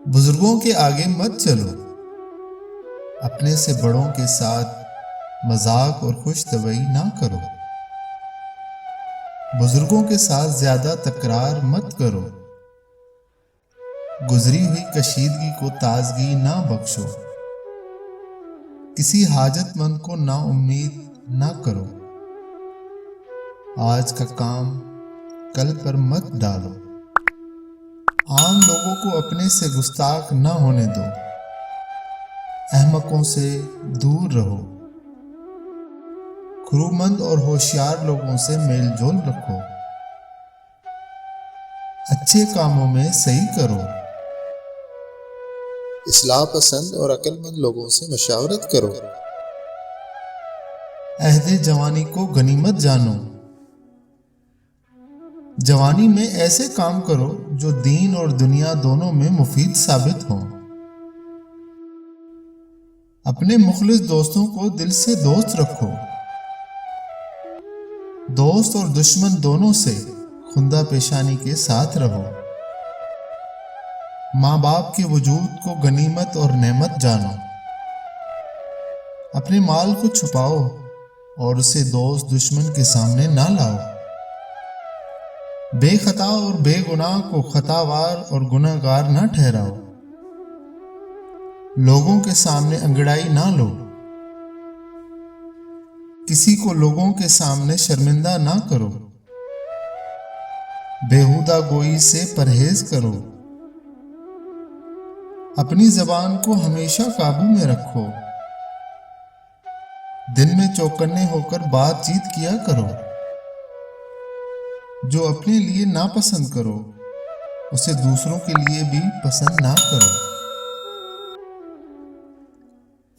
بزرگوں کے آگے مت چلو، اپنے سے بڑوں کے ساتھ مذاق اور خوش طبعی نہ کرو۔ بزرگوں کے ساتھ زیادہ تکرار مت کرو، گزری ہوئی کشیدگی کو تازگی نہ بخشو، کسی حاجت مند کو نا امید نہ کرو، آج کا کام کل پر مت ڈالو، عام لوگوں کو اپنے سے گستاخ نہ ہونے دو، احمقوں سے دور رہو، خرومند اور ہوشیار لوگوں سے میل جول رکھو، اچھے کاموں میں صحیح کرو، اصلاح پسند اور عقل مند لوگوں سے مشاورت کرو، عہد جوانی کو غنیمت جانو، جوانی میں ایسے کام کرو جو دین اور دنیا دونوں میں مفید ثابت ہوں، اپنے مخلص دوستوں کو دل سے دوست رکھو، دوست اور دشمن دونوں سے خندہ پیشانی کے ساتھ رہو، ماں باپ کے وجود کو غنیمت اور نعمت جانو، اپنے مال کو چھپاؤ اور اسے دوست دشمن کے سامنے نہ لاؤ، بے خطا اور بے گناہ کو خطاوار اور گناہ گار نہ ٹھہراؤ، لوگوں کے سامنے انگڑائی نہ لو، کسی کو لوگوں کے سامنے شرمندہ نہ کرو، بیہودہ گوئی سے پرہیز کرو، اپنی زبان کو ہمیشہ قابو میں رکھو، دن میں چوکنے ہو کر بات چیت کیا کرو، جو اپنے لیے ناپسند کرو اسے دوسروں کے لیے بھی پسند نہ کرو،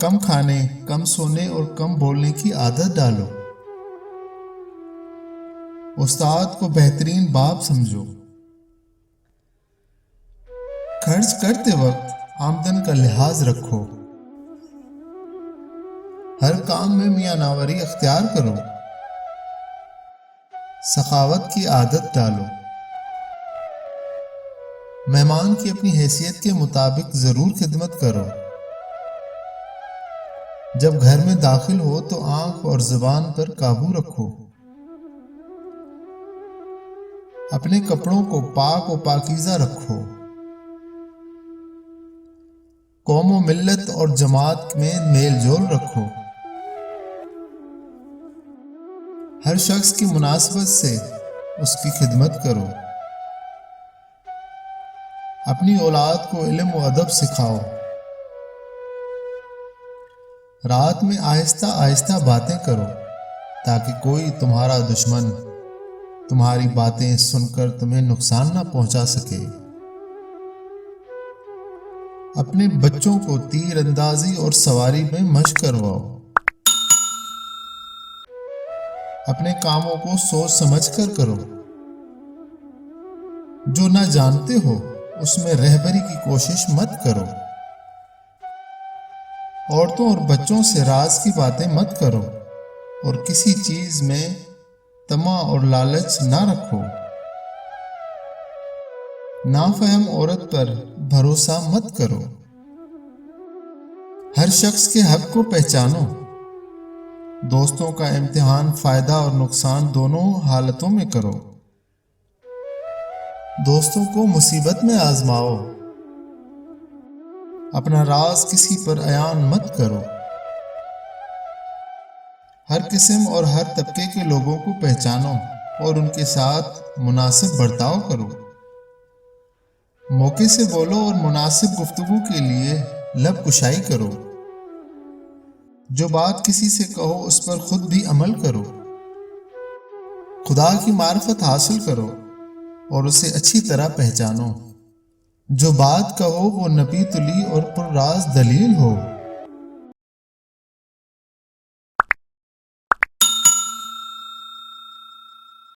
کم کھانے، کم سونے اور کم بولنے کی عادت ڈالو، استاد کو بہترین باپ سمجھو، خرچ کرتے وقت آمدن کا لحاظ رکھو، ہر کام میں میاں ناوری اختیار کرو، سخاوت کی عادت ڈالو، مہمان کی اپنی حیثیت کے مطابق ضرور خدمت کرو، جب گھر میں داخل ہو تو آنکھ اور زبان پر قابو رکھو، اپنے کپڑوں کو پاک و پاکیزہ رکھو، قوم و ملت اور جماعت میں میل جول رکھو، ہر شخص کی مناسبت سے اس کی خدمت کرو، اپنی اولاد کو علم و ادب سکھاؤ، رات میں آہستہ آہستہ باتیں کرو تاکہ کوئی تمہارا دشمن تمہاری باتیں سن کر تمہیں نقصان نہ پہنچا سکے، اپنے بچوں کو تیر اندازی اور سواری میں مشق کرواؤ، اپنے کاموں کو سوچ سمجھ کر کرو، جو نہ جانتے ہو اس میں رہبری کی کوشش مت کرو، عورتوں اور بچوں سے راز کی باتیں مت کرو اور کسی چیز میں طمع اور لالچ نہ رکھو، نافہم عورت پر بھروسہ مت کرو، ہر شخص کے حق کو پہچانو، دوستوں کا امتحان فائدہ اور نقصان دونوں حالتوں میں کرو، دوستوں کو مصیبت میں آزماؤ، اپنا راز کسی پر عیان مت کرو، ہر قسم اور ہر طبقے کے لوگوں کو پہچانو اور ان کے ساتھ مناسب برتاؤ کرو، موقع سے بولو اور مناسب گفتگو کے لیے لب کشائی کرو، جو بات کسی سے کہو اس پر خود بھی عمل کرو، خدا کی معرفت حاصل کرو اور اسے اچھی طرح پہچانو، جو بات کہو وہ نبی تلی اور پر راز دلیل ہو،